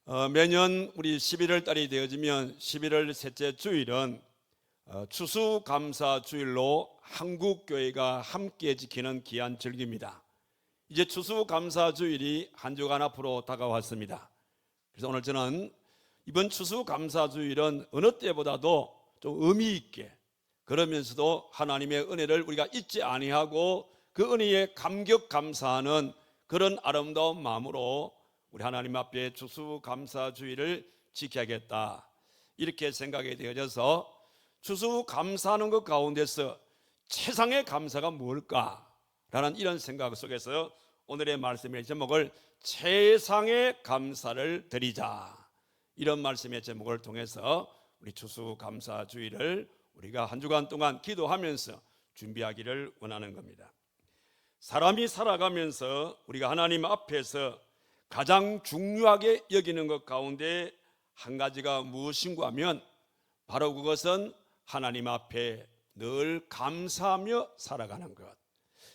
매년 우리 11월 달이 되어지면 11월 셋째 주일은 추수감사주일로 한국교회가 함께 지키는 귀한 절기입니다. 이제 추수감사주일이 한 주간 앞으로 다가왔습니다. 그래서 오늘 저는 이번 추수감사주일은 어느 때보다도 좀 의미 있게, 그러면서도 하나님의 은혜를 우리가 잊지 아니하고 그 은혜에 감격 감사하는 그런 아름다운 마음으로 우리 하나님 앞에 추수감사주일을 지켜야겠다, 이렇게 생각이 되어져서 추수감사하는 것 가운데서 최상의 감사가 뭘까라는 이런 생각 속에서 오늘의 말씀의 제목을 최상의 감사를 드리자, 이런 말씀의 제목을 통해서 우리 추수감사주일을 우리가 한 주간 동안 기도하면서 준비하기를 원하는 겁니다. 사람이 살아가면서 우리가 하나님 앞에서 가장 중요하게 여기는 것 가운데 한 가지가 무엇인가 하면 바로 그것은 하나님 앞에 늘 감사하며 살아가는 것,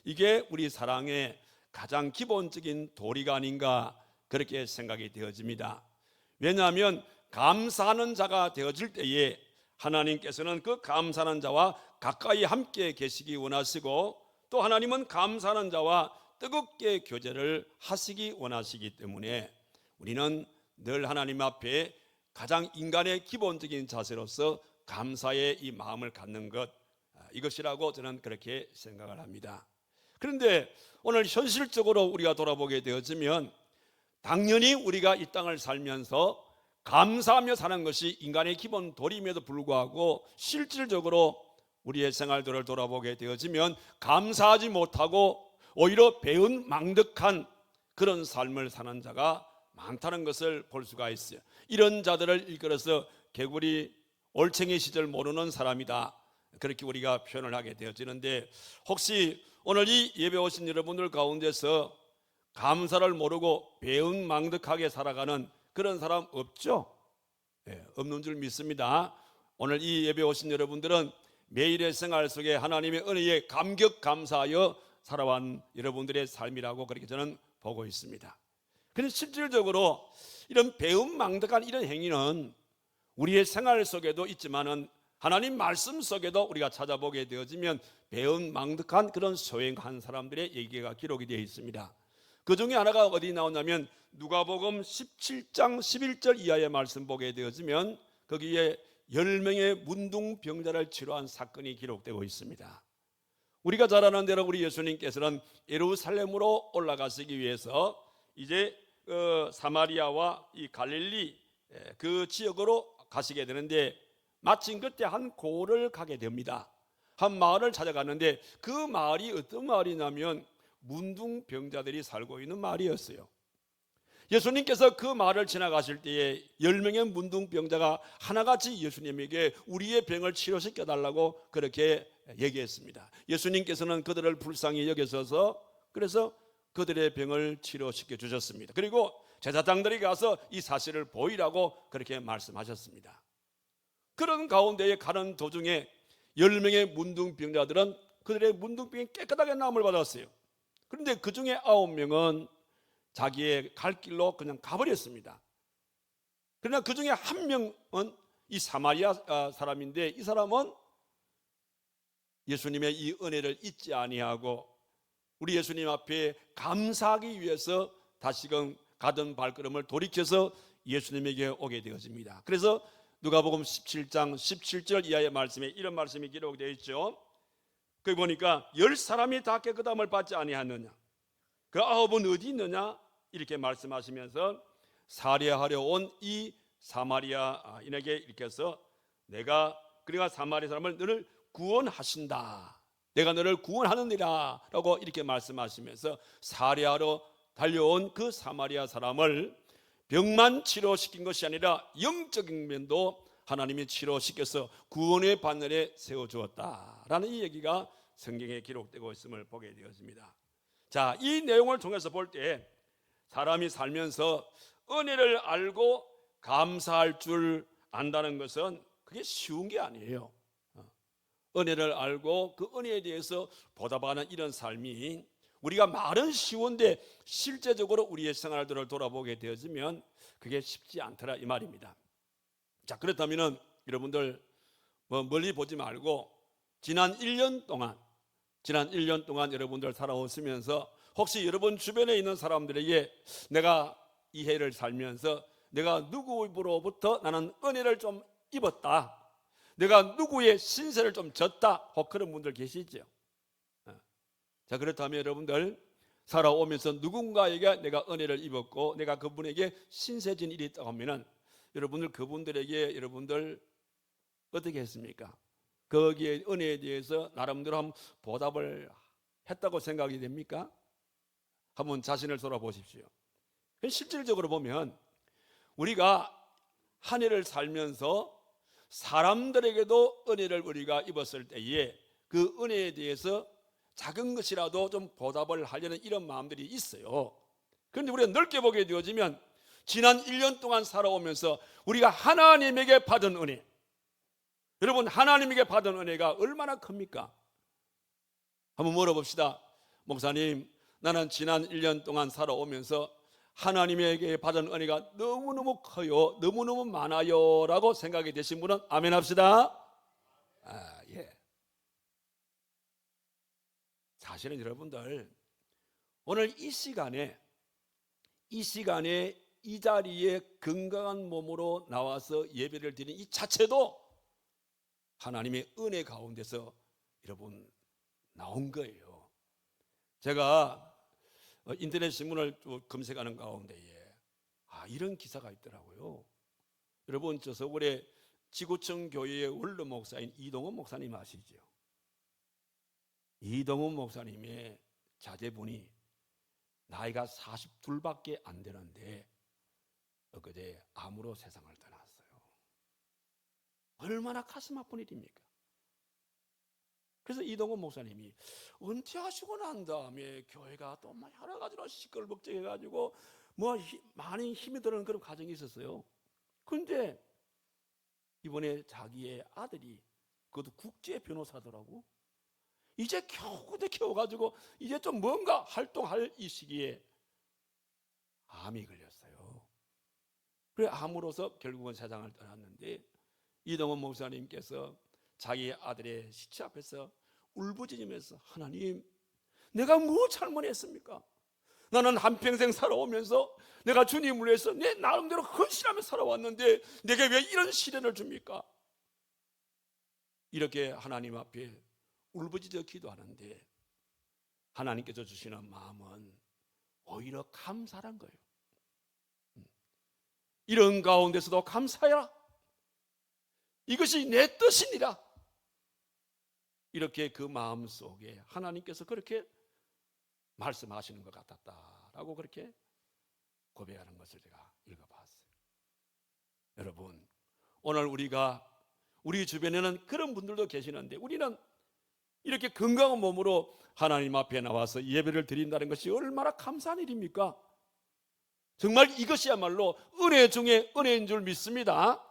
이게 우리 사랑의 가장 기본적인 도리가 아닌가, 그렇게 생각이 되어집니다. 왜냐하면 감사하는 자가 되어질 때에 하나님께서는 그 감사하는 자와 가까이 함께 계시기 원하시고, 또 하나님은 감사하는 자와 뜨겁게 교제를 하시기 원하시기 때문에 우리는 늘 하나님 앞에 가장 인간의 기본적인 자세로서 감사의 이 마음을 갖는 것, 이것이라고 저는 그렇게 생각을 합니다. 그런데 오늘 현실적으로 우리가 돌아보게 되어지면 당연히 우리가 이 땅을 살면서 감사하며 사는 것이 인간의 기본 도리임에도 불구하고 실질적으로 우리의 생활들을 돌아보게 되어지면 감사하지 못하고 오히려 배은망덕한 그런 삶을 사는 자가 많다는 것을 볼 수가 있어요. 이런 자들을 일컬어서 개구리 올챙이 시절 모르는 사람이다, 그렇게 우리가 표현을 하게 되어지는데, 혹시 오늘 이 예배 오신 여러분들 가운데서 감사를 모르고 배은망덕하게 살아가는 그런 사람 없죠? 없는 줄 믿습니다. 오늘 이 예배 오신 여러분들은 매일의 생활 속에 하나님의 은혜에 감격 감사하여 살아온 여러분들의 삶이라고 그렇게 저는 보고 있습니다. 그런데 실질적으로 이런 배은망덕한 이런 행위는 우리의 생활 속에도 있지만은 하나님 말씀 속에도 우리가 찾아보게 되어지면 배은망덕한 그런 소행한 사람들의 얘기가 기록이 되어 있습니다. 그 중에 하나가 어디 나오냐면 누가복음 17장 11절 이하의 말씀 보게 되어지면 거기에 10명의 문둥병자를 치료한 사건이 기록되고 있습니다. 우리가 잘 아는 대로 우리 예수님께서는 예루살렘으로 올라가시기 위해서 이제 사마리아와 이 갈릴리 그 지역으로 가시게 되는데, 마침 그때 한 고을을 가게 됩니다. 한 마을을 찾아가는데 그 마을이 어떤 마을이냐면 문둥병자들이 살고 있는 마을이었어요. 예수님께서 그 마을을 지나가실 때에 10명의 문둥병자가 하나같이 예수님에게 우리의 병을 치료시켜 달라고 그렇게 얘기했습니다. 예수님께서는 그들을 불쌍히 여기셔서 그래서 그들의 병을 치료시켜 주셨습니다. 그리고 제사장들이 가서 이 사실을 보이라고 그렇게 말씀하셨습니다. 그런 가운데에 가는 도중에 10명의 문둥병자들은 그들의 문둥병이 깨끗하게 나음을 받았어요. 그런데 그 중에 9명은 자기의 갈 길로 그냥 가버렸습니다. 그러나 그 중에 한 명은 이 사마리아 사람인데, 이 사람은 예수님의 이 은혜를 잊지 아니하고 우리 예수님 앞에 감사하기 위해서 다시금 가던 발걸음을 돌이켜서 예수님에게 오게 되어집니다. 그래서 누가복음 17장 17절 이하의 말씀에 이런 말씀이 기록되어 있죠. 거기 보니까 10사람이 다 깨끗함을 받지 아니하느냐, 그 9은 어디 있느냐, 이렇게 말씀하시면서 살해하려 온 이 사마리아인에게 이렇게 해서 내가 그러니까 사마리아 사람을 너를 구원하신다, 내가 너를 구원하느니라 라고 이렇게 말씀하시면서 살해하러 달려온 그 사마리아 사람을 병만 치료시킨 것이 아니라 영적인 면도 하나님이 치료시켜서 구원의 바늘에 세워주었다라는 이 얘기가 성경에 기록되고 있음을 보게 되었습니다. 자, 이 내용을 통해서 볼 때 사람이 살면서 은혜를 알고 감사할 줄 안다는 것은 그게 쉬운 게 아니에요. 은혜를 알고 그 은혜에 대해서 보답하는 이런 삶이 우리가 말은 쉬운데 실제적으로 우리의 생활들을 돌아보게 되어지면 그게 쉽지 않더라 이 말입니다. 자, 그렇다면은 여러분들 멀리 보지 말고 지난 1년 동안 여러분들 살아오시면서 혹시 여러분 주변에 있는 사람들에게 내가 이 해를 살면서 내가 누구로부터 나는 은혜를 좀 입었다, 내가 누구의 신세를 좀 졌다, 혹 그런 분들 계시죠? 자, 그렇다면 여러분들 살아오면서 누군가에게 내가 은혜를 입었고 내가 그분에게 신세진 일이 있다고 하면은 여러분들 그분들에게 여러분들 어떻게 했습니까? 거기에 은혜에 대해서 나름대로 한번 보답을 했다고 생각이 됩니까? 한번 자신을 돌아보십시오. 실질적으로 보면 우리가 한 해를 살면서 사람들에게도 은혜를 우리가 입었을 때에 그 은혜에 대해서 작은 것이라도 좀 보답을 하려는 이런 마음들이 있어요. 그런데 우리가 넓게 보게 되어지면 지난 1년 동안 살아오면서 우리가 하나님에게 받은 은혜, 여러분 하나님에게 받은 은혜가 얼마나 큽니까? 한번 물어봅시다. 목사님, 나는 지난 1년 동안 살아오면서 하나님에게 받은 은혜가 너무너무 커요, 너무너무 많아요 라고 생각이 되신 분은 아멘 합시다. 예. 사실은 여러분들 오늘 이 시간에 이 자리에 건강한 몸으로 나와서 예배를 드리는 이 자체도 하나님의 은혜 가운데서 여러분 나온 거예요. 제가 인터넷 신문을 검색하는 가운데에 이런 기사가 있더라고요. 여러분 저 서울의 지구촌 교회의 원로 목사인 이동훈 목사님 아시죠? 이동훈 목사님의 자제분이 나이가 42밖에 안 되는데 엊그제 암으로 세상을 떠났어요. 얼마나 가슴 아픈 일입니까? 그래서 이동훈 목사님이 은퇴하시고 난 다음에 교회가 또 여러 가지로 시끌벅적해가지고 많이 힘이 드는 그런 과정이 있었어요. 그런데 이번에 자기의 아들이, 그것도 국제 변호사더라고, 이제 겨우가지고 이제 좀 뭔가 활동할 이 시기에 암이 걸렸어요. 그래 암으로서 결국은 세상을 떠났는데 이동훈 목사님께서 자기 아들의 시체 앞에서 울부짖으면서 하나님, 내가 뭐 잘못했습니까? 나는 한평생 살아오면서 내가 주님을 위해서 내 나름대로 헌신하며 살아왔는데 내게 왜 이런 시련을 줍니까? 이렇게 하나님 앞에 울부짖어 기도하는데 하나님께서 주시는 마음은 오히려 감사한 거예요. 이런 가운데서도 감사해라, 이것이 내 뜻이니라, 이렇게 그 마음 속에 하나님께서 그렇게 말씀하시는 것 같았다라고 그렇게 고백하는 것을 제가 읽어봤어요. 여러분, 오늘 우리 주변에는 그런 분들도 계시는데 우리는 이렇게 건강한 몸으로 하나님 앞에 나와서 예배를 드린다는 것이 얼마나 감사한 일입니까? 정말 이것이야말로 은혜 중에 은혜인 줄 믿습니다.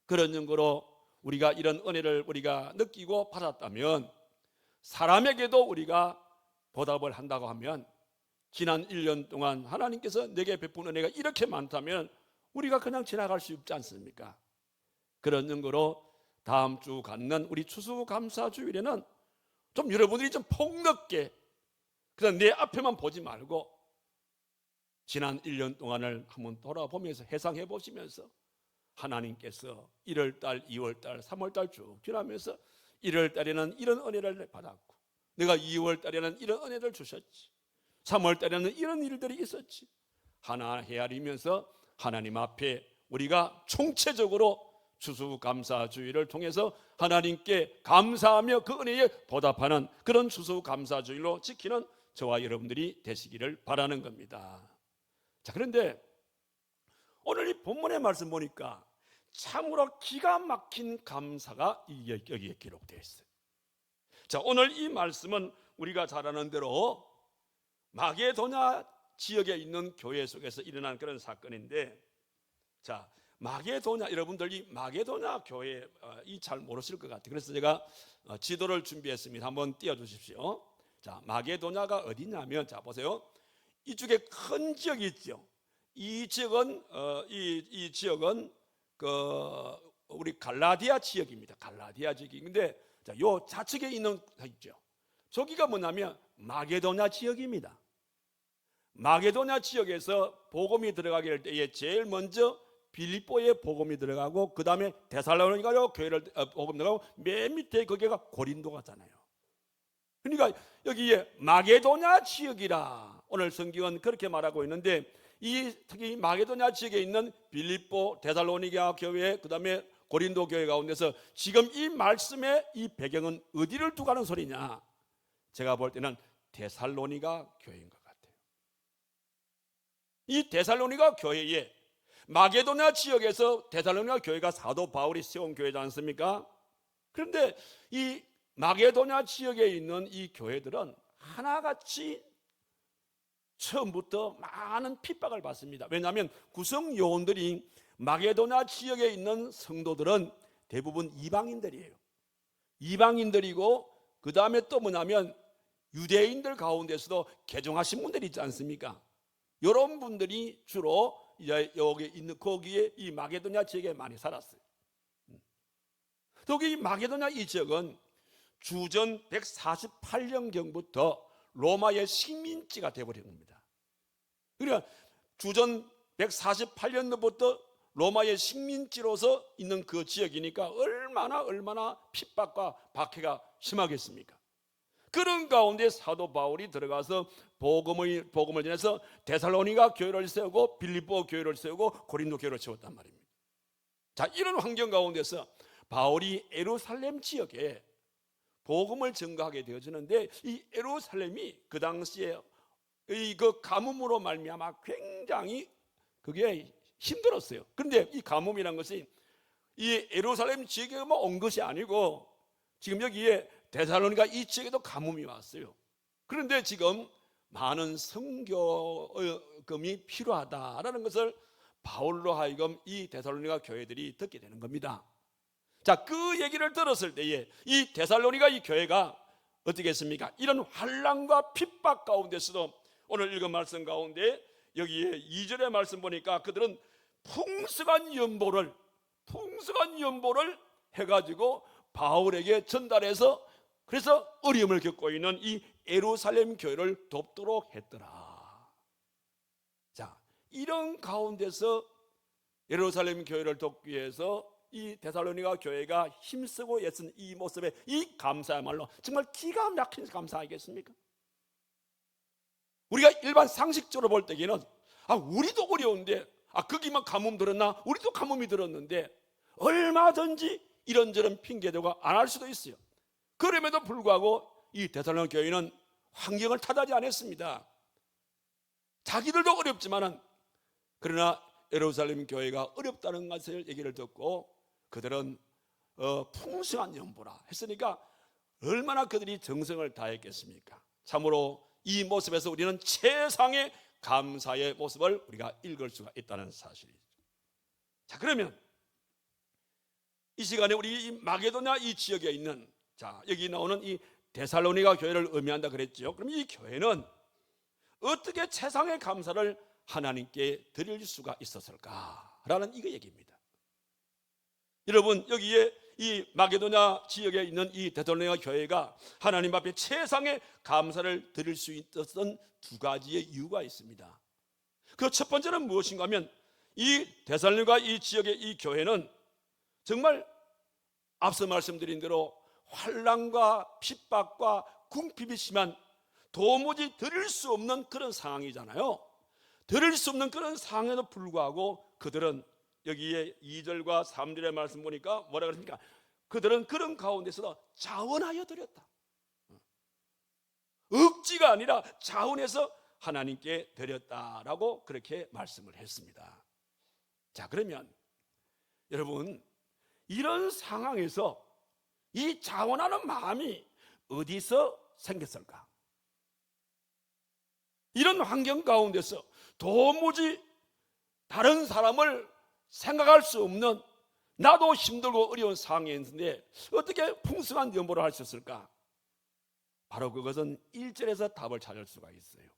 그런 연고로 우리가 이런 은혜를 우리가 느끼고 받았다면 사람에게도 우리가 보답을 한다고 하면 지난 1년 동안 하나님께서 내게 베푼 은혜가 이렇게 많다면 우리가 그냥 지나갈 수 없지 않습니까? 그런 연고로 다음 주 갖는 우리 추수감사주일에는 좀 여러분들이 좀 폭넓게 그냥 내 앞에만 보지 말고 지난 1년 동안을 한번 돌아보면서 회상해 보시면서 하나님께서 1월달, 2월달, 3월달 쭉 지나면서 1월달에는 이런 은혜를 받았고 내가 2월달에는 이런 은혜를 주셨지, 3월달에는 이런 일들이 있었지, 하나 헤아리면서 하나님 앞에 우리가 총체적으로 추수감사주의를 통해서 하나님께 감사하며 그 은혜에 보답하는 그런 추수감사주의로 지키는 저와 여러분들이 되시기를 바라는 겁니다. 자, 그런데 오늘 이 본문의 말씀 보니까 참으로 기가 막힌 감사가 여기에 기록되어 있어요. 자, 오늘 이 말씀은 우리가 잘 아는 대로 마게도냐 지역에 있는 교회 속에서 일어난 그런 사건인데, 자, 마게도냐, 여러분들 이 마게도냐 교회 잘 모르실 것 같아요. 그래서 제가 지도를 준비했습니다. 한번 띄워주십시오. 자, 마게도냐가 어디냐면, 자 보세요, 이쪽에 큰 지역이 있죠. 이 지역은 이 지역은 그 우리 갈라디아 지역입니다. 갈라디아 지역인데, 자, 요 좌측에 있는 있죠. 저기가 뭐냐면 마게도냐 지역입니다. 마게도냐 지역에서 복음이 들어가게 될 때에 제일 먼저 빌립보에 복음이 들어가고, 그 다음에 데살로니가로 교회를 복음 들어가고, 맨 밑에 거기가 고린도가잖아요. 그러니까 여기에 마게도냐 지역이라 오늘 성경은 그렇게 말하고 있는데, 이 특히 마게도냐 지역에 있는 빌립보, 데살로니가 교회, 그 다음에 고린도 교회 가운데서 지금 이 말씀의 이 배경은 어디를 두고 가는 소리냐? 제가 볼 때는 데살로니가 교회인 것 같아요. 이 데살로니가 교회에 마게도냐 지역에서 데살로니가 교회가 사도 바울이 세운 교회지 않습니까? 그런데 이 마게도냐 지역에 있는 이 교회들은 하나같이 처음부터 많은 핍박을 받습니다. 왜냐하면 구성 요원들이 마게도냐 지역에 있는 성도들은 대부분 이방인들이에요. 이방인들이고, 그 다음에 또 뭐냐면 유대인들 가운데서도 개종하신 분들이 있지 않습니까? 이런 분들이 주로 이제 여기 있는 거기에 이 마게도냐 지역에 많이 살았어요. 여기 마게도냐 이 지역은 주전 148년경부터 로마의 식민지가 되어버린 겁니다. 그러니까 주전 148년도부터 로마의 식민지로서 있는 그 지역이니까 얼마나 핍박과 박해가 심하겠습니까? 그런 가운데 사도 바울이 들어가서 복음을 전해서 데살로니가 교회를 세우고, 빌립보 교회를 세우고, 고린도 교회를 세웠단 말입니다. 자, 이런 환경 가운데서 바울이 예루살렘 지역에 복음을 전가하게 되어지는데, 이 예루살렘이 그 당시에 그 가뭄으로 말미암아 굉장히 그게 힘들었어요. 그런데 이 가뭄이란 것이 이 예루살렘 지역에만 온 것이 아니고, 지금 여기에 데살로니가 이 지역에도 가뭄이 왔어요. 그런데 지금 많은 선교금이 필요하다라는 것을 바울로 하여금 이 데살로니가 교회들이 듣게 되는 겁니다. 자, 그 얘기를 들었을 때에 이 데살로니가 이 교회가 어떻게 했습니까? 이런 환난과 핍박 가운데서도 오늘 읽은 말씀 가운데 여기에 2절의 말씀 보니까 그들은 풍성한 연보를 해가지고 바울에게 전달해서, 그래서 어려움을 겪고 있는 이 예루살렘 교회를 돕도록 했더라. 자, 이런 가운데서 예루살렘 교회를 돕기 위해서 이 데살로니가 교회가 힘쓰고 애쓴 이 모습에 이 감사야말로 정말 기가 막힌 감사 아니겠습니까? 우리가 일반 상식적으로 볼 때에는 우리도 어려운데 거기만 가뭄 들었나? 우리도 가뭄이 들었는데 얼마든지 이런저런 핑계대고 안 할 수도 있어요. 그럼에도 불구하고 이 데살로니가 교회는 환경을 탓하지 않았습니다. 자기들도 어렵지만은, 그러나 예루살렘 교회가 어렵다는 것을 얘기를 듣고 그들은 풍성한 연보라 했으니까 얼마나 그들이 정성을 다했겠습니까? 참으로 이 모습에서 우리는 최상의 감사의 모습을 우리가 읽을 수가 있다는 사실이죠. 자, 그러면 이 시간에 우리 이 마게도냐 이 지역에 있는, 자, 여기 나오는 이 데살로니가 교회를 의미한다 그랬죠. 그럼 이 교회는 어떻게 최상의 감사를 하나님께 드릴 수가 있었을까라는 이거 얘기입니다. 여러분, 여기에 이 마게도냐 지역에 있는 이 데살로니가 교회가 하나님 앞에 최상의 감사를 드릴 수 있었던 두 가지의 이유가 있습니다. 그 첫 번째는 무엇인가 하면, 이 데살로니가 이 지역의 이 교회는 정말 앞서 말씀드린 대로 환난과 핍박과 궁핍이 심한, 도무지 드릴 수 없는 그런 상황이잖아요. 드릴 수 없는 그런 상황에도 불구하고 그들은 여기에 2절과 3절의 말씀 보니까 뭐라 그랬습니까? 그들은 그런 가운데서도 자원하여 드렸다. 억지가 아니라 자원해서 하나님께 드렸다라고 그렇게 말씀을 했습니다. 자, 그러면 여러분, 이런 상황에서 이 자원하는 마음이 어디서 생겼을까? 이런 환경 가운데서 도무지 다른 사람을 생각할 수 없는, 나도 힘들고 어려운 상황에 있는데 어떻게 풍성한 연보를 할 수 있을까? 바로 그것은 1절에서 답을 찾을 수가 있어요.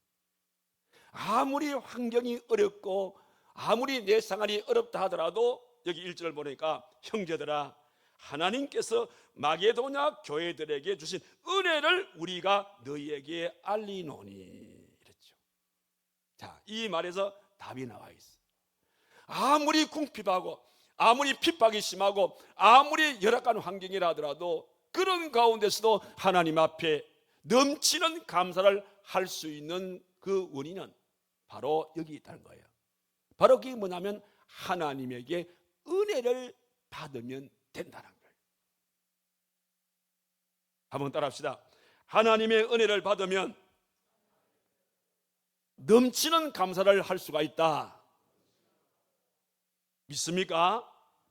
아무리 환경이 어렵고 아무리 내 상황이 어렵다 하더라도 여기 1절을 보니까 형제들아 하나님께서 마게도냐 교회들에게 주신 은혜를 우리가 너희에게 알리노니 이랬죠. 자, 이 말에서 답이 나와 있어. 아무리 궁핍하고 아무리 핍박이 심하고 아무리 열악한 환경이라 하더라도 그런 가운데서도 하나님 앞에 넘치는 감사를 할 수 있는 그 원인은 바로 여기 있다는 거예요. 바로 그게 뭐냐면 하나님에게 은혜를 받으면 된다는 거예요. 한번 따라합시다. 하나님의 은혜를 받으면 넘치는 감사를 할 수가 있다. 믿습니까?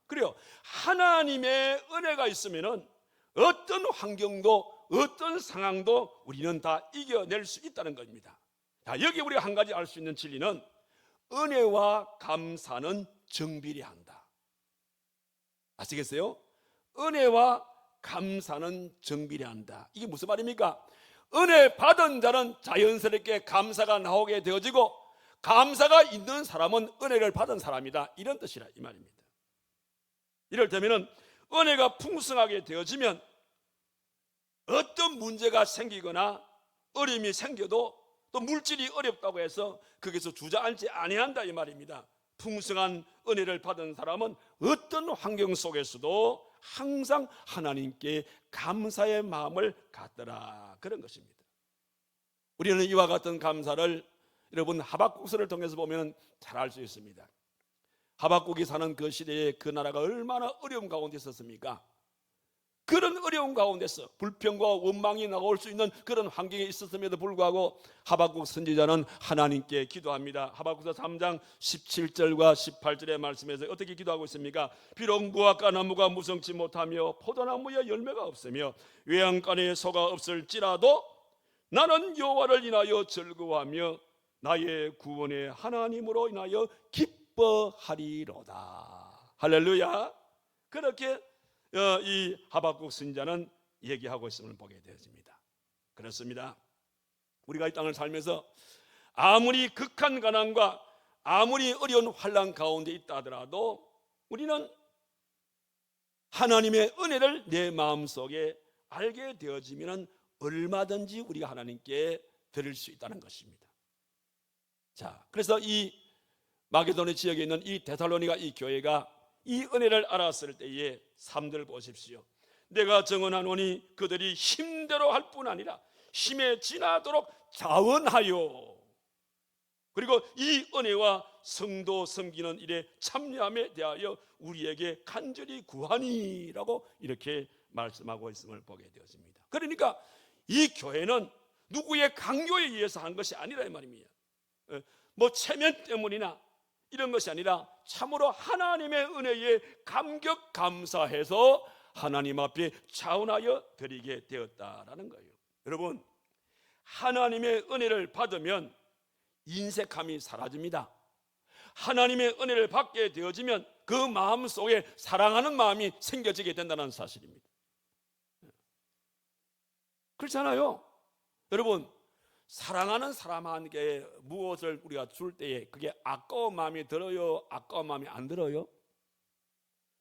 그래요. 하나님의 은혜가 있으면은 어떤 환경도 어떤 상황도 우리는 다 이겨낼 수 있다는 겁니다. 자, 여기 우리가 한 가지 알 수 있는 진리는 은혜와 감사는 정비례한다. 아시겠어요? 은혜와 감사는 정비례한다. 이게 무슨 말입니까? 은혜 받은 자는 자연스럽게 감사가 나오게 되어지고 감사가 있는 사람은 은혜를 받은 사람이다. 이런 뜻이라 이 말입니다. 이를테면 은혜가 풍성하게 되어지면 어떤 문제가 생기거나 어려움이 생겨도 또 물질이 어렵다고 해서 거기서 주저앉지 아니한다 이 말입니다. 풍성한 은혜를 받은 사람은 어떤 환경 속에서도 항상 하나님께 감사의 마음을 갖더라 그런 것입니다. 우리는 이와 같은 감사를 여러분 하박국서를 통해서 보면 잘 알 수 있습니다. 하박국이 사는 그 시대에 그 나라가 얼마나 어려운 가운데 있었습니까? 그런 어려운 가운데서 불평과 원망이 나올 수 있는 그런 환경에 있었음에도 불구하고 하박국 선지자는 하나님께 기도합니다. 하박국서 3장 17절과 18절의 말씀에서 어떻게 기도하고 있습니까? 비록 무화과 나무가 무성치 못하며 포도나무에 열매가 없으며 외양간에 소가 없을지라도 나는 여호와를 인하여 즐거워하며 나의 구원의 하나님으로 인하여 기뻐하리로다. 할렐루야. 그렇게 이 하박국 선지자는 얘기하고 있음을 보게 되었습니다. 그렇습니다. 우리가 이 땅을 살면서 아무리 극한 가난과 아무리 어려운 환난 가운데 있다 하더라도 우리는 하나님의 은혜를 내 마음속에 알게 되어지면 얼마든지 우리가 하나님께 드릴 수 있다는 것입니다. 자, 그래서 이 마게도니 지역에 있는 이 데살로니가 이 교회가 이 은혜를 알았을 때에 3절 보십시오. 내가 정언하노니 그들이 힘대로 할 뿐 아니라 힘에 지나도록 자원하여 그리고 이 은혜와 성도 섬기는 일에 참여함에 대하여 우리에게 간절히 구하니라고 이렇게 말씀하고 있음을 보게 되었습니다. 그러니까 이 교회는 누구의 강요에 의해서 한 것이 아니라 이 말입니다. 뭐 체면 때문이나 이런 것이 아니라 참으로 하나님의 은혜에 감격 감사해서 하나님 앞에 자원하여 드리게 되었다라는 거예요. 여러분, 하나님의 은혜를 받으면 인색함이 사라집니다. 하나님의 은혜를 받게 되어지면 그 마음 속에 사랑하는 마음이 생겨지게 된다는 사실입니다. 그렇잖아요. 여러분, 사랑하는 사람에게 무엇을 우리가 줄 때에 그게 아까운 마음이 들어요? 아까운 마음이 안 들어요?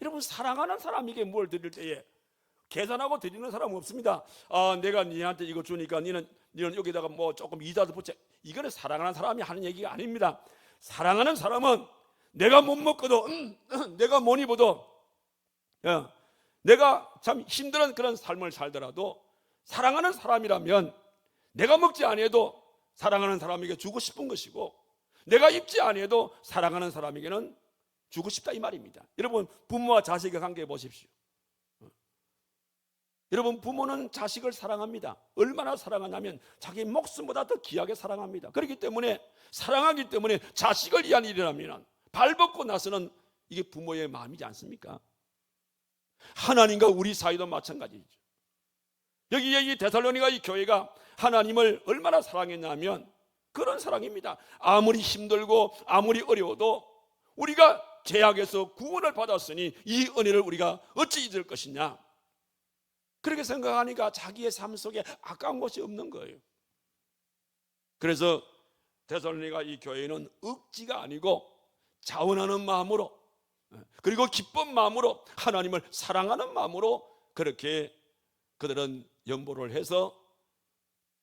여러분, 사랑하는 사람에게 뭘 드릴 때에 계산하고 드리는 사람은 없습니다. 내가 니한테 이거 주니까 니는 여기다가 뭐 조금 이자도 붙여. 이거는 사랑하는 사람이 하는 얘기가 아닙니다. 사랑하는 사람은 내가 못 먹고도 내가 못 입어도 내가 참 힘든 그런 삶을 살더라도 사랑하는 사람이라면 내가 먹지 아니해도 사랑하는 사람에게 주고 싶은 것이고 내가 입지 아니해도 사랑하는 사람에게는 주고 싶다 이 말입니다. 여러분, 부모와 자식의 관계 보십시오. 여러분, 부모는 자식을 사랑합니다. 얼마나 사랑하냐면 자기 목숨보다 더 귀하게 사랑합니다. 그렇기 때문에 사랑하기 때문에 자식을 위한 일이라면 발벗고 나서는 이게 부모의 마음이지 않습니까? 하나님과 우리 사이도 마찬가지죠. 여기에 이 데살로니가 이 교회가 하나님을 얼마나 사랑했냐면 그런 사랑입니다. 아무리 힘들고 아무리 어려워도 우리가 죄악에서 구원을 받았으니 이 은혜를 우리가 어찌 잊을 것이냐, 그렇게 생각하니까 자기의 삶 속에 아까운 것이 없는 거예요. 그래서 데살로니가 이 교회는 억지가 아니고 자원하는 마음으로, 그리고 기쁜 마음으로, 하나님을 사랑하는 마음으로 그렇게 그들은 연보를 해서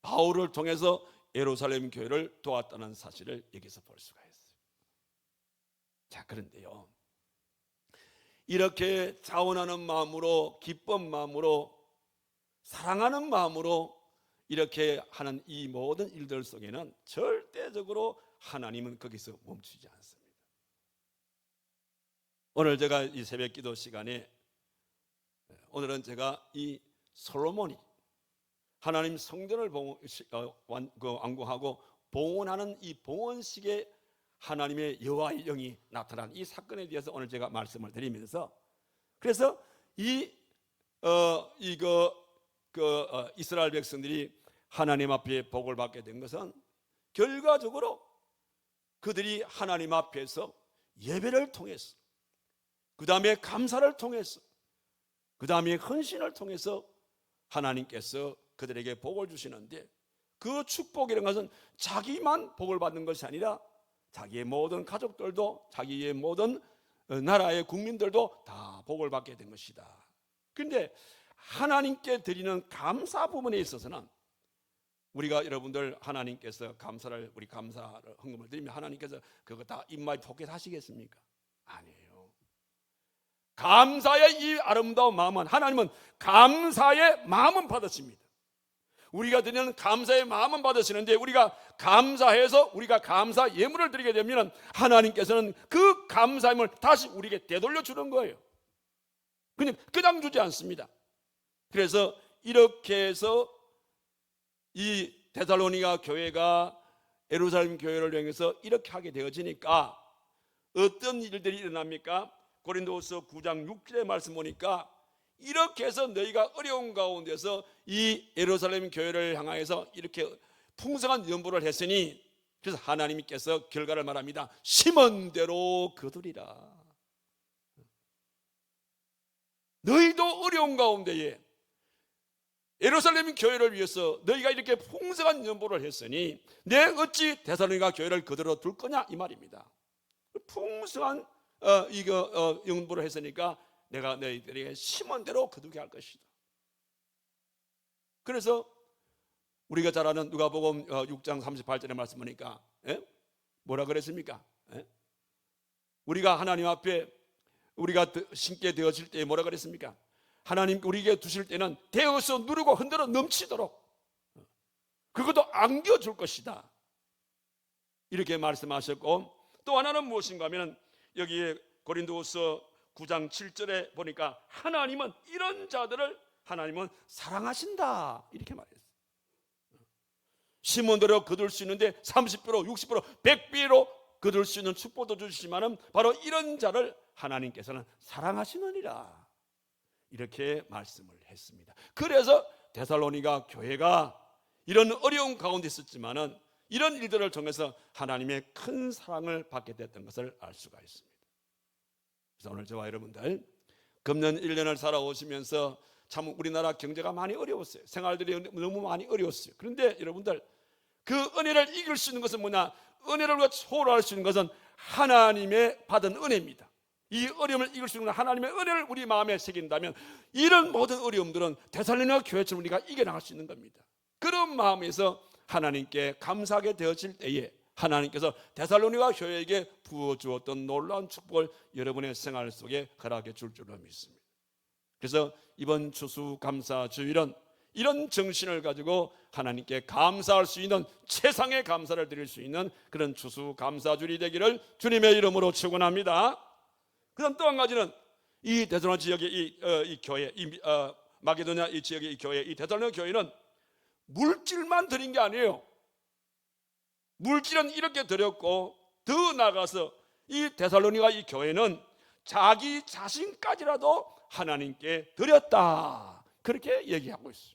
바울을 통해서 예루살렘 교회를 도왔다는 사실을 여기서 볼 수가 있어요. 자, 그런데요, 이렇게 자원하는 마음으로, 기쁜 마음으로, 사랑하는 마음으로 이렇게 하는 이 모든 일들 속에는 절대적으로 하나님은 거기서 멈추지 않습니다. 오늘 제가 이 새벽 기도 시간에, 오늘은 제가 이 솔로몬이 하나님 성전을 완공하고 봉헌하는 이 봉헌식에 하나님의 여호와의 영이 나타난 이 사건에 대해서 오늘 제가 말씀을 드리면서, 그래서 이스라엘 백성들이 하나님 앞에 복을 받게 된 것은 결과적으로 그들이 하나님 앞에서 예배를 통해서, 그 다음에 감사를 통해서, 그 다음에 헌신을 통해서 하나님께서 그들에게 복을 주시는데, 그 축복이라는 것은 자기만 복을 받는 것이 아니라 자기의 모든 가족들도, 자기의 모든 나라의 국민들도 다 복을 받게 된 것이다. 그런데 하나님께 드리는 감사 부분에 있어서는, 우리가 여러분들 하나님께서 우리 감사를 헌금을 드리면 하나님께서 그거 다 입마에 포켓 하시겠습니까? 아니에요. 감사의 이 아름다운 마음은, 하나님은 감사의 마음은 받으십니다. 우리가 드리는 감사의 마음은 받으시는데, 우리가 감사해서 우리가 감사 예물을 드리게 되면 하나님께서는 그 감사함을 다시 우리에게 되돌려 주는 거예요. 그냥 주지 않습니다. 그래서 이렇게 해서 이 데살로니가 교회가 예루살렘 교회를 향해서 이렇게 하게 되어지니까 어떤 일들이 일어납니까? 고린도후서 9장 6절의 말씀 보니까, 이렇게 해서 너희가 어려운 가운데서 이 예루살렘 교회를 향하여서 이렇게 풍성한 연보를 했으니, 그래서 하나님께서 결과를 말합니다. 심은 대로 거두리라. 너희도 어려운 가운데에 예루살렘 교회를 위해서 너희가 이렇게 풍성한 연보를 했으니 내 어찌 데살로니가 교회를 거들어 둘 거냐, 이 말입니다. 풍성한 연보를 했으니까 내가 너희들에게 심은 대로 거두게 할 것이다. 그래서 우리가 잘 아는 누가복음 6장 38절의 말씀 보니까 뭐라 그랬습니까? 우리가 하나님 앞에 우리가 신께 되어질 때 뭐라 그랬습니까? 하나님 우리에게 두실 때는 되어서 누르고 흔들어 넘치도록 그것도 안겨줄 것이다, 이렇게 말씀하셨고, 또 하나는 무엇인가 하면 여기에 고린도후서 9장 7절에 보니까 하나님은 이런 자들을 하나님은 사랑하신다, 이렇게 말했어요. 심은 대로 거둘 수 있는데 30배로 60배로 100배로 거둘 수 있는 축복도 주시지만은 바로 이런 자를 하나님께서는 사랑하시느니라, 이렇게 말씀을 했습니다. 그래서 데살로니가 교회가 이런 어려운 가운데 있었지만은 이런 일들을 통해서 하나님의 큰 사랑을 받게 됐던 것을 알 수가 있습니다. 그래서 오늘 저와 여러분들 금년 1년을 살아오시면서 참 우리나라 경제가 많이 어려웠어요. 생활들이 너무 많이 어려웠어요. 그런데 여러분들, 그 은혜를 이길 수 있는 것은 뭐냐? 은혜를 우리가 초월할 수 있는 것은 하나님의 받은 은혜입니다. 이 어려움을 이길 수 있는 하나님의 은혜를 우리 마음에 새긴다면 이런 모든 어려움들은 데살로니가 교회처럼 우리가 이겨나갈 수 있는 겁니다. 그런 마음에서 하나님께 감사하게 되어질 때에 하나님께서 데살로니가 교회에게 부어주었던 놀라운 축복을 여러분의 생활 속에 허락해 줄 줄로 믿습니다. 그래서 이번 추수감사주일은 이런 정신을 가지고 하나님께 감사할 수 있는, 최상의 감사를 드릴 수 있는 그런 추수감사주일이 되기를 주님의 이름으로 축원합니다. 그다음 또 한 가지는 이 데살로니가 지역의 이 교회, 마게도냐 이 지역의 이 교회, 이 데살로니가 교회는 물질만 드린 게 아니에요. 물질은 이렇게 드렸고 더 나아가서 이 데살로니가 이 교회는 자기 자신까지라도 하나님께 드렸다, 그렇게 얘기하고 있어요.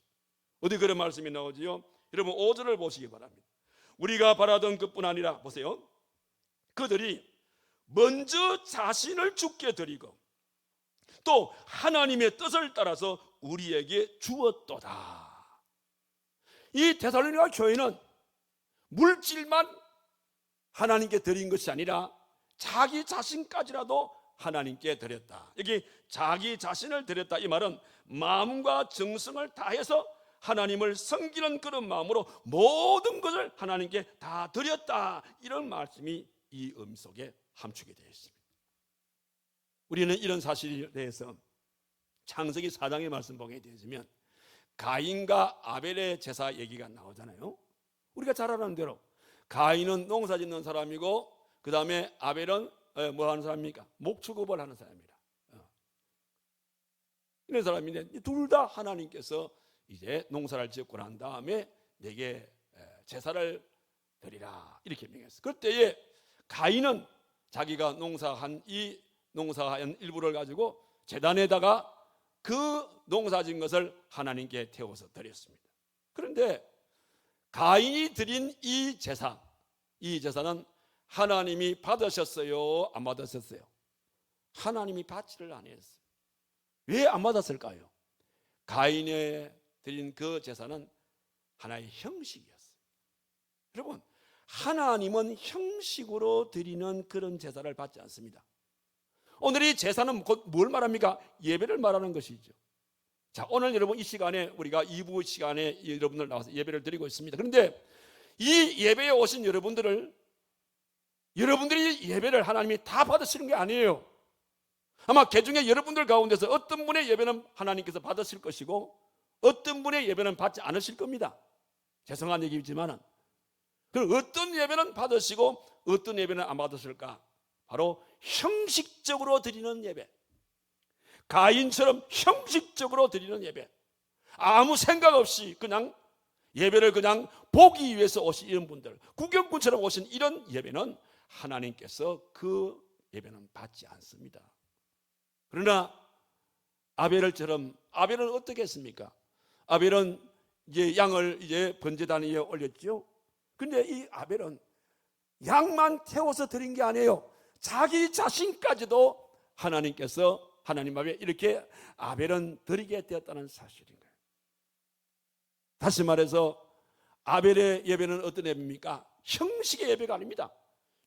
어디 그런 말씀이 나오지요? 여러분 5절을 보시기 바랍니다. 우리가 바라던 것뿐 아니라, 보세요, 그들이 먼저 자신을 주께 드리고 또 하나님의 뜻을 따라서 우리에게 주었도다. 이 데살로니가 교회는 물질만 하나님께 드린 것이 아니라 자기 자신까지라도 하나님께 드렸다. 여기 자기 자신을 드렸다, 이 말은 마음과 정성을 다해서 하나님을 섬기는 그런 마음으로 모든 것을 하나님께 다 드렸다, 이런 말씀이 이 의미 속에 함축이 되어 있습니다. 우리는 이런 사실에 대해서 창세기 4장의 말씀 보게 되면 가인과 아벨의 제사 얘기가 나오잖아요. 우리가 잘 아는 대로 가인은 농사 짓는 사람이고, 그 다음에 아벨은 뭐 하는 사람입니까? 목축업을 하는 사람이라. 이런 사람인데 둘 다 하나님께서 이제 농사를 짓고 난 다음에 내게 제사를 드리라, 이렇게 명했어요. 그때에 가인은 자기가 농사한 일부를 가지고 제단에다가 그 농사진 것을 하나님께 태워서 드렸습니다. 그런데 가인이 드린 이 제사는 하나님이 받으셨어요, 안 받으셨어요? 하나님이 받지를 않았어요. 왜 안 받았을까요? 가인이 드린 그 제사는 하나의 형식이었어요. 여러분, 하나님은 형식으로 드리는 그런 제사를 받지 않습니다. 오늘 이 제사는 곧 뭘 말합니까? 예배를 말하는 것이죠. 자, 오늘 여러분 이 시간에 우리가 2부 시간에 여러분들 나와서 예배를 드리고 있습니다. 그런데 이 예배에 오신 여러분들이 예배를 하나님이 다 받으시는 게 아니에요. 아마 개중에 여러분들 가운데서 어떤 분의 예배는 하나님께서 받으실 것이고 어떤 분의 예배는 받지 않으실 겁니다. 죄송한 얘기지만은, 그럼 어떤 예배는 받으시고 어떤 예배는 안 받으실까? 바로 형식적으로 드리는 예배, 가인처럼 형식적으로 드리는 예배, 아무 생각 없이 그냥 예배를 그냥 보기 위해서 오신 이런 분들, 구경꾼처럼 오신 이런 예배는 하나님께서 그 예배는 받지 않습니다. 그러나 아벨은 어떻게 했습니까? 아벨은 이제 양을 이제 번제단 위에 올렸죠. 근데 이 아벨은 양만 태워서 드린 게 아니에요. 자기 자신까지도 하나님께서 하나님 앞에 이렇게 아벨은 드리게 되었다는 사실인 거예요. 다시 말해서 아벨의 예배는 어떤 예배입니까? 형식의 예배가 아닙니다.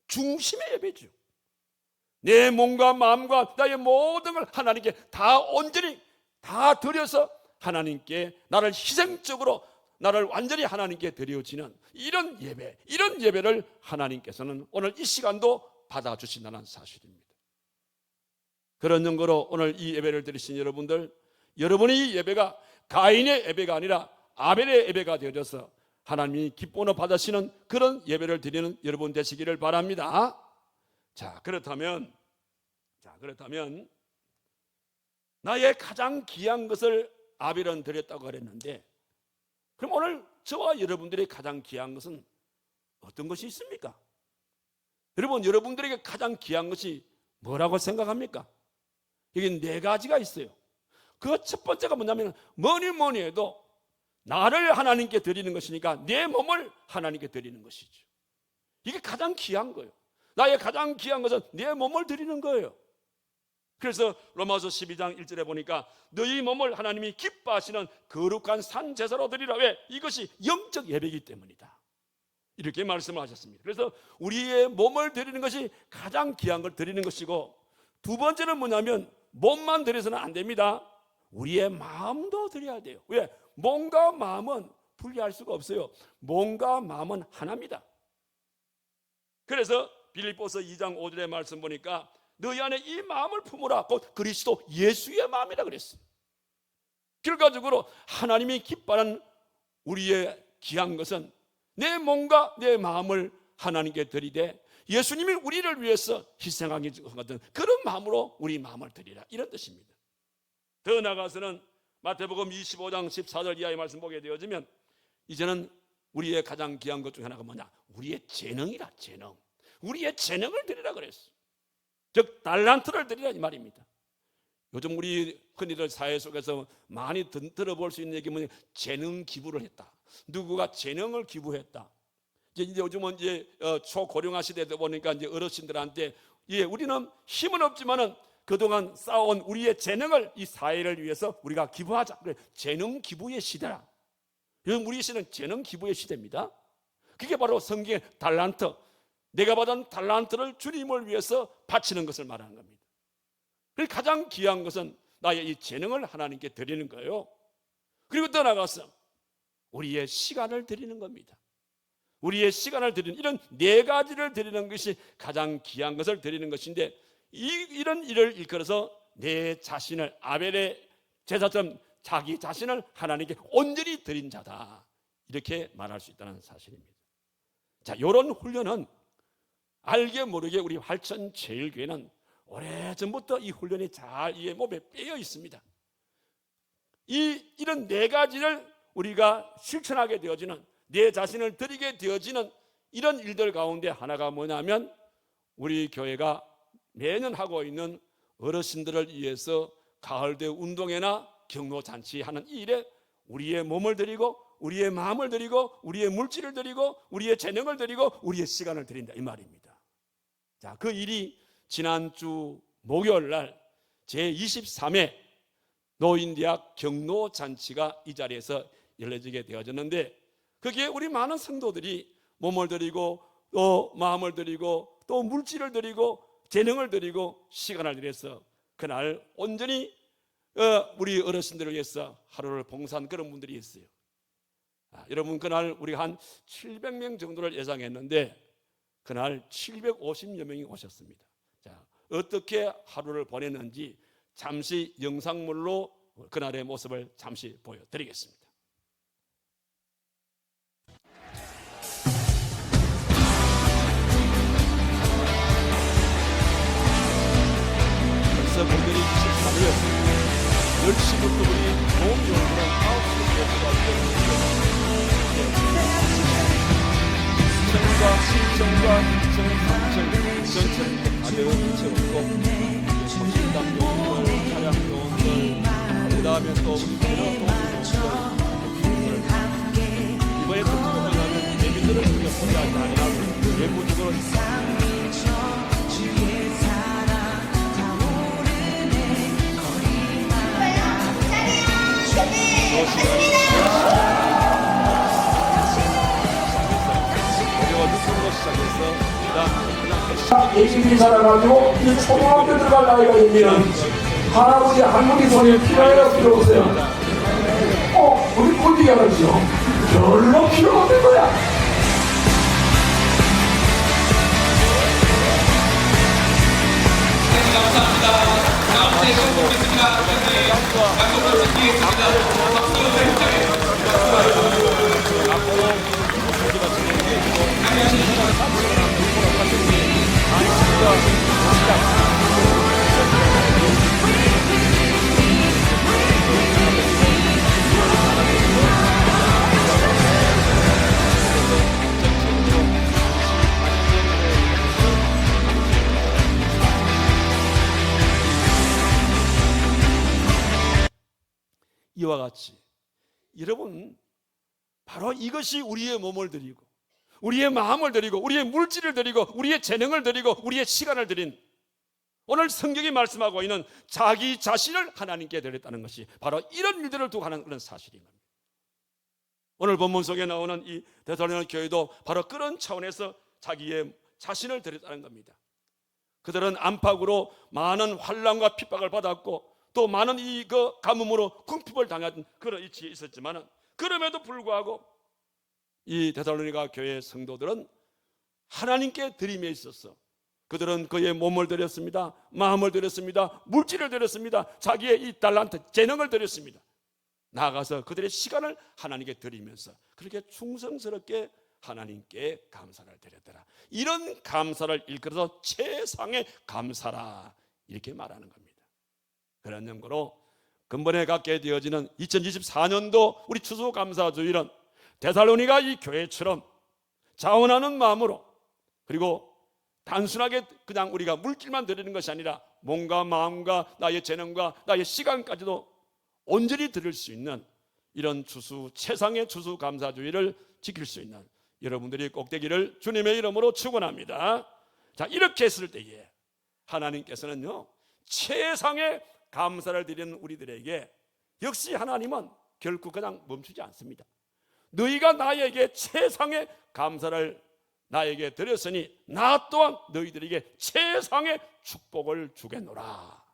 중심의 예배죠. 내 몸과 마음과 나의 모든 걸 하나님께 다 온전히 다 드려서 하나님께 나를 희생적으로 나를 완전히 하나님께 드려지는 이런 예배를 하나님께서는 오늘 이 시간도 받아주신다는 사실입니다. 그런 연고로 오늘 이 예배를 드리신 여러분들, 여러분의 이 예배가 가인의 예배가 아니라 아벨의 예배가 되어져서 하나님이 기쁨으로 받으시는 그런 예배를 드리는 여러분 되시기를 바랍니다. 자, 그렇다면 나의 가장 귀한 것을 아벨은 드렸다고 그랬는데, 그럼 오늘 저와 여러분들의 가장 귀한 것은 어떤 것이 있습니까? 여러분, 여러분들에게 가장 귀한 것이 뭐라고 생각합니까? 여기 네 가지가 있어요. 그 첫 번째가 뭐냐면 뭐니 해도 나를 하나님께 드리는 것이니까 내 몸을 하나님께 드리는 것이죠. 이게 가장 귀한 거예요. 나의 가장 귀한 것은 내 몸을 드리는 거예요. 그래서 로마서 12장 1절에 보니까 너희 몸을 하나님이 기뻐하시는 거룩한 산 제사로 드리라. 왜? 이것이 영적 예배이기 때문이다, 이렇게 말씀을 하셨습니다. 그래서 우리의 몸을 드리는 것이 가장 귀한 걸 드리는 것이고, 두 번째는 뭐냐면 몸만 드려서는 안 됩니다. 우리의 마음도 드려야 돼요. 왜? 몸과 마음은 분리할 수가 없어요. 몸과 마음은 하나입니다. 그래서 빌립보서 2장 5절의 말씀 보니까 너희 안에 이 마음을 품으라, 곧 그리스도 예수의 마음이라 그랬어요. 결과적으로 하나님이 기뻐하는 우리의 귀한 것은 내 몸과 내 마음을 하나님께 드리되 예수님이 우리를 위해서 희생하기 같은 그런 마음으로 우리 마음을 드리라, 이런 뜻입니다. 더 나아가서는 마태복음 25장 14절 이하의 말씀 보게 되어지면 이제는 우리의 가장 귀한 것 중 하나가 뭐냐? 우리의 재능이라. 재능. 우리의 재능을 드리라 그랬어요. 즉 달란트를 드리라 이 말입니다. 요즘 우리 흔히들 사회 속에서 많이 들어볼 수 있는 얘기 뭐냐? 재능 기부를 했다. 누구가 재능을 기부했다. 이제 요즘은 이제 초고령화 시대다 보니까 이제 어르신들한테 우리는 힘은 없지만은 그동안 쌓아온 우리의 재능을 이 사회를 위해서 우리가 기부하자. 그래, 재능 기부의 시대라. 요즘 우리 시대는 재능 기부의 시대입니다. 그게 바로 성경의 달란트, 내가 받은 달란트를 주님을 위해서 바치는 것을 말하는 겁니다. 그래서 가장 귀한 것은 나의 이 재능을 하나님께 드리는 거예요. 그리고 또 나가서 우리의 시간을 드리는 겁니다. 우리의 시간을 드리는, 이런 네 가지를 드리는 것이 가장 귀한 것을 드리는 것인데, 이런 일을 일컬어서 내 자신을, 아벨의 제사처럼 자기 자신을 하나님께 온전히 드린 자다, 이렇게 말할 수 있다는 사실입니다. 자, 이런 훈련은 알게 모르게 우리 활천제일교회는 오래전부터 이 훈련이 잘 이 몸에 빼어 있습니다. 이런 네 가지를 우리가 실천하게 되어지는, 내 자신을 드리게 되어지는 이런 일들 가운데 하나가 뭐냐면, 우리 교회가 매년 하고 있는 어르신들을 위해서 가을대 운동회나 경로잔치하는 이 일에 우리의 몸을 드리고 우리의 마음을 드리고 우리의 물질을 드리고 우리의 재능을 드리고 우리의 시간을 드린다, 이 말입니다. 자, 그 일이 지난주 목요일 날 제23회 노인대학 경로잔치가 이 자리에서 열려지게 되어졌는데, 거기에 우리 많은 성도들이 몸을 드리고 또 마음을 드리고 또 물질을 드리고 재능을 드리고 시간을 들여서 그날 온전히 우리 어르신들을 위해서 하루를 봉사한 그런 분들이 있어요. 여러분, 그날 우리가 한 700명 정도를 예상했는데 그날 750여 명이 오셨습니다. 자, 어떻게 하루를 보냈는지 잠시 영상물로 그날의 모습을 잠시 보여드리겠습니다. 벌써 오늘이 23일이었습니다. 10시부터 우리 도움요원들은 9시에 시청과 2층, 3층 전체를 가득 채웠고, 성심당 요원들, 차량 요원들, 그 다음에 또 우리 도움요원들, 이번에 특집을 하려면 예민들을 우리가 소개하지 아니하고 예무적으로 예수님이 살아가지고 이 초등학교 들어갈 나이가 되면 할아버지 할머니 손에 필요해가 필요 없어요. 우리 꼴찌가 그러죠. 별로 필요가 없는 거야. 감사합니다. 다음 주에 꼭 보겠습니다. 약속 부탁드리겠습니다. 이와 같이 여러분, 바로 이것이 우리의 몸을 드리고 우리의 마음을 드리고 우리의 물질을 드리고 우리의 재능을 드리고 우리의 시간을 드린, 오늘 성경이 말씀하고 있는 자기 자신을 하나님께 드렸다는 것이 바로 이런 일들을 두고 하는 그런 사실인 겁니다. 오늘 본문 속에 나오는 이 데살로니가 교회도 바로 그런 차원에서 자기의 자신을 드렸다는 겁니다. 그들은 안팎으로 많은 환난과 핍박을 받았고 또 많은 그 가뭄으로 궁핍을 당한 그런 위치에 있었지만, 그럼에도 불구하고 이 데살로니가 교회 성도들은 하나님께 드림에 있어서 그들은 그의 몸을 드렸습니다, 마음을 드렸습니다, 물질을 드렸습니다, 자기의 이 달란트 재능을 드렸습니다. 나아가서 그들의 시간을 하나님께 드리면서 그렇게 충성스럽게 하나님께 감사를 드렸더라. 이런 감사를 일컬어서 최상의 감사라, 이렇게 말하는 겁니다. 그런 연고로 근본에 갖게 되어지는 2024년도 우리 추수감사주일은 데살로니가 이 교회처럼 자원하는 마음으로, 그리고 단순하게 그냥 우리가 물질만 드리는 것이 아니라 몸과 마음과 나의 재능과 나의 시간까지도 온전히 드릴 수 있는 이런 최상의 추수감사주일을 지킬 수 있는 여러분들이 꼭 되기를 주님의 이름으로 축원합니다. 자, 이렇게 했을 때에 하나님께서는요, 최상의 감사를 드리는 우리들에게 역시 하나님은 결코 그냥 멈추지 않습니다. 너희가 나에게 최상의 감사를 나에게 드렸으니 나 또한 너희들에게 최상의 축복을 주겠노라.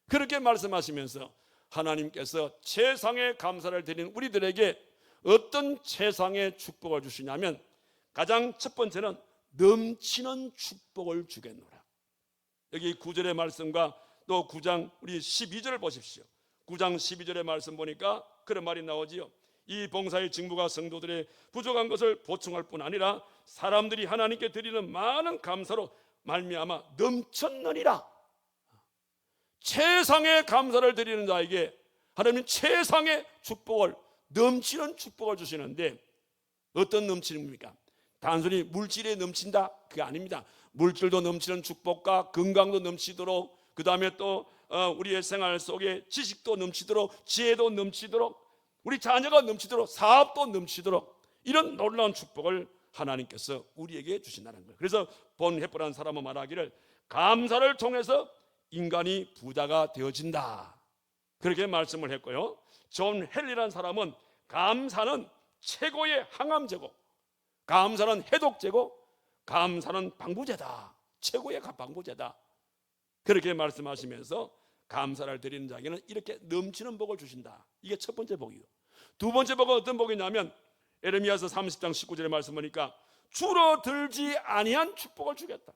그렇게 말씀하시면서 하나님께서 최상의 감사를 드리는 우리들에게 어떤 최상의 축복을 주시냐면, 가장 첫 번째는 넘치는 축복을 주겠노라. 여기 9절의 말씀과 또 9장 우리 12절을 보십시오. 9장 12절의 말씀 보니까 그런 말이 나오지요. 이 봉사의 직무가 성도들의 부족한 것을 보충할 뿐 아니라 사람들이 하나님께 드리는 많은 감사로 말미암아 넘쳤느니라. 최상의 감사를 드리는 자에게 하나님은 최상의 축복을, 넘치는 축복을 주시는데, 어떤 넘치는입니까? 단순히 물질에 넘친다, 그게 아닙니다. 물질도 넘치는 축복과 건강도 넘치도록, 그 다음에 또 우리의 생활 속에 지식도 넘치도록, 지혜도 넘치도록, 우리 자녀가 넘치도록, 사업도 넘치도록, 이런 놀라운 축복을 하나님께서 우리에게 주신다는 거예요. 그래서 본 헤브라는 사람은 말하기를 감사를 통해서 인간이 부자가 되어진다, 그렇게 말씀을 했고요. 존 헨리라는 사람은 감사는 최고의 항암제고, 감사는 해독제고, 감사는 방부제다, 최고의 방부제다, 그렇게 말씀하시면서 감사를 드리는 자에게는 이렇게 넘치는 복을 주신다. 이게 첫 번째 복이요. 두 번째 복은 어떤 복이냐면, 에레미야서 30장 19절의 말씀 보니까 줄어들지 아니한 축복을 주겠다.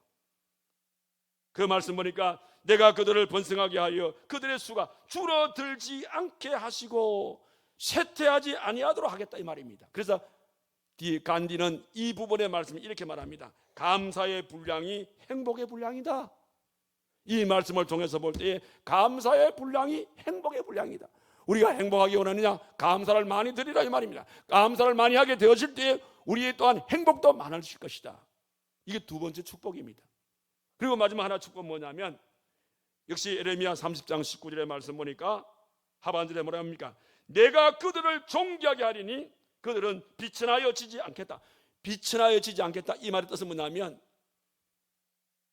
그 말씀 보니까 내가 그들을 번성하게 하여 그들의 수가 줄어들지 않게 하시고 쇠퇴하지 아니하도록 하겠다, 이 말입니다. 그래서 간디는 이 부분의 말씀을 이렇게 말합니다. 감사의 분량이 행복의 분량이다. 이 말씀을 통해서 볼 때 감사의 분량이 행복의 분량이다. 우리가 행복하기 원하느냐? 감사를 많이 드리라, 이 말입니다. 감사를 많이 하게 되어질 때 우리 또한 행복도 많아질 것이다. 이게 두 번째 축복입니다. 그리고 마지막 하나 축복은 뭐냐면, 역시 에레미야 30장 19절의 말씀 보니까 하반절에 뭐라 합니까? 내가 그들을 존귀하게 하리니 그들은 빛은 하여 지지 않겠다. 빛은 하여 지지 않겠다, 이 말의 뜻은 뭐냐면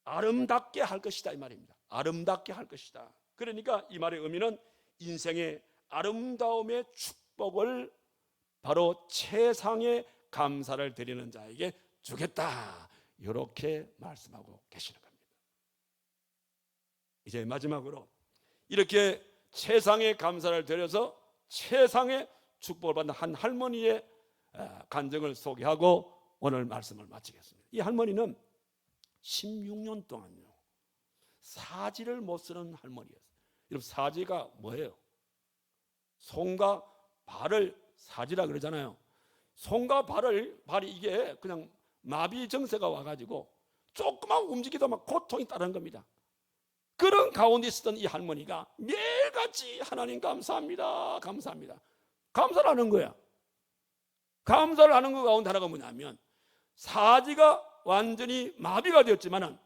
아름답게 할 것이다, 이 말입니다. 아름답게 할 것이다. 그러니까 이 말의 의미는 인생의 아름다움의 축복을 바로 최상의 감사를 드리는 자에게 주겠다, 이렇게 말씀하고 계시는 겁니다. 이제 마지막으로 이렇게 최상의 감사를 드려서 최상의 축복을 받는 한 할머니의 간증을 소개하고 오늘 말씀을 마치겠습니다. 이 할머니는 16년 동안요 사지를 못 쓰는 할머니였어요. 여러분, 사지가 뭐예요? 손과 발을 사지라 그러잖아요. 손과 발이 이게 그냥 마비 증세가 와가지고 조금만 움직이도 막 고통이 따르는 겁니다. 그런 가운데 있었던 이 할머니가 매일같이 하나님 감사합니다, 감사합니다, 감사를 하는 거야. 감사를 하는 것 가운데 하나가 뭐냐면, 사지가 완전히 마비가 되었지만은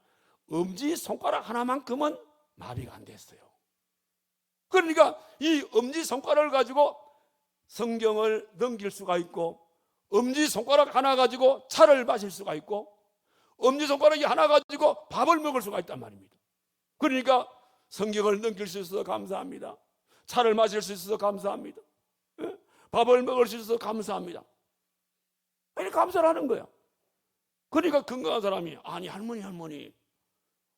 엄지손가락 하나만큼은 마비가 안 됐어요. 그러니까 이 엄지손가락을 가지고 성경을 넘길 수가 있고, 엄지손가락 하나 가지고 차를 마실 수가 있고, 엄지손가락이 하나 가지고 밥을 먹을 수가 있단 말입니다. 그러니까 성경을 넘길 수 있어서 감사합니다, 차를 마실 수 있어서 감사합니다, 밥을 먹을 수 있어서 감사합니다, 아니 감사를 하는 거야. 그러니까 건강한 사람이, 아니 할머니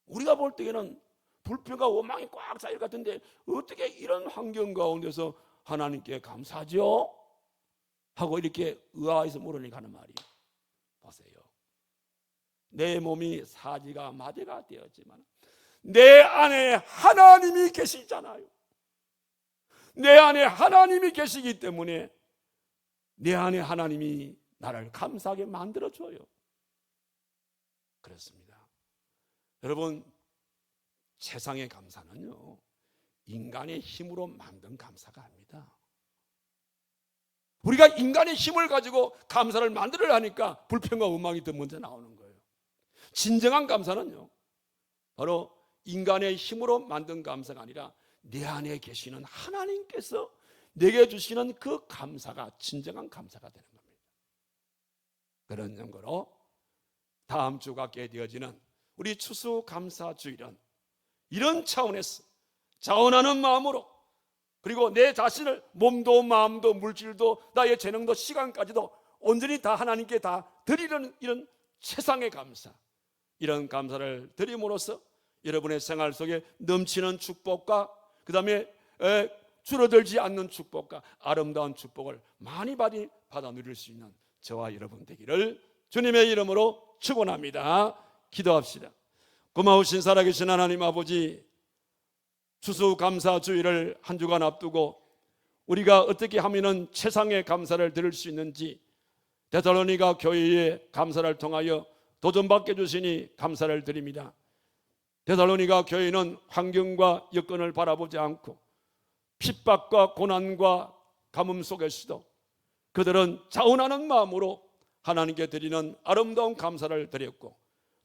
우리가 볼 때에는 불평과 원망이 꽉 쌓일 것 같은데 어떻게 이런 환경 가운데서 하나님께 감사하죠? 하고 이렇게 의아해서 물으니까 하는 말이, 보세요, 내 몸이 사지가 마비가 되었지만 내 안에 하나님이 계시잖아요. 내 안에 하나님이 계시기 때문에 내 안에 하나님이 나를 감사하게 만들어줘요. 그렇습니다. 여러분, 세상의 감사는요 인간의 힘으로 만든 감사가 아닙니다. 우리가 인간의 힘을 가지고 감사를 만들으려 하니까 불평과 원망이 더 먼저 나오는 거예요. 진정한 감사는요 바로 인간의 힘으로 만든 감사가 아니라 내 안에 계시는 하나님께서 내게 주시는 그 감사가 진정한 감사가 되는 겁니다. 그런 연고로 다음 주 갖게 되어지는 우리 추수감사주일은 이런 차원에서 자원하는 마음으로, 그리고 내 자신을 몸도 마음도 물질도 나의 재능도 시간까지도 온전히 다 하나님께 다 드리려는 이런 최상의 감사, 이런 감사를 드림으로써 여러분의 생활 속에 넘치는 축복과 그 다음에 줄어들지 않는 축복과 아름다운 축복을 많이 받아 누릴 수 있는 저와 여러분 되기를 주님의 이름으로 축원합니다. 기도합시다. 고마우신 살아계신 하나님 아버지, 추수감사주일을 한 주간 앞두고 우리가 어떻게 하면 최상의 감사를 드릴 수 있는지 데살로니가 교회의 감사를 통하여 도전받게 주시니 감사를 드립니다. 데살로니가 교회는 환경과 여건을 바라보지 않고 핍박과 고난과 가뭄 속에서도 그들은 자원하는 마음으로 하나님께 드리는 아름다운 감사를 드렸고,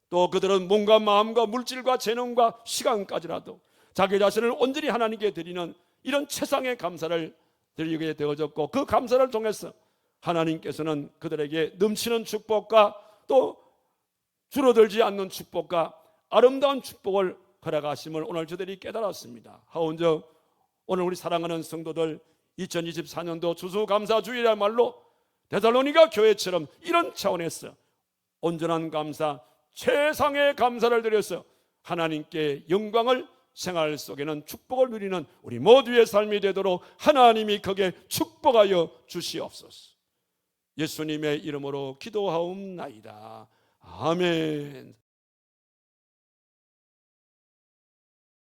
또 그들은 몸과 마음과 물질과 재능과 시간까지라도 자기 자신을 온전히 하나님께 드리는 이런 최상의 감사를 드리게 되어졌고, 그 감사를 통해서 하나님께서는 그들에게 넘치는 축복과 또 줄어들지 않는 축복과 아름다운 축복을 허락하심을 오늘 저들이 깨달았습니다. 하온즉 오늘 우리 사랑하는 성도들, 2024년도 추수감사주일이야말로 데살로니가 교회처럼 이런 차원에서 온전한 감사, 최상의 감사를 드려서 하나님께 영광을 생활 속에는 축복을 누리는 우리 모두의 삶이 되도록 하나님이 거기에 축복하여 주시옵소서. 예수님의 이름으로 기도하옵나이다. 아멘.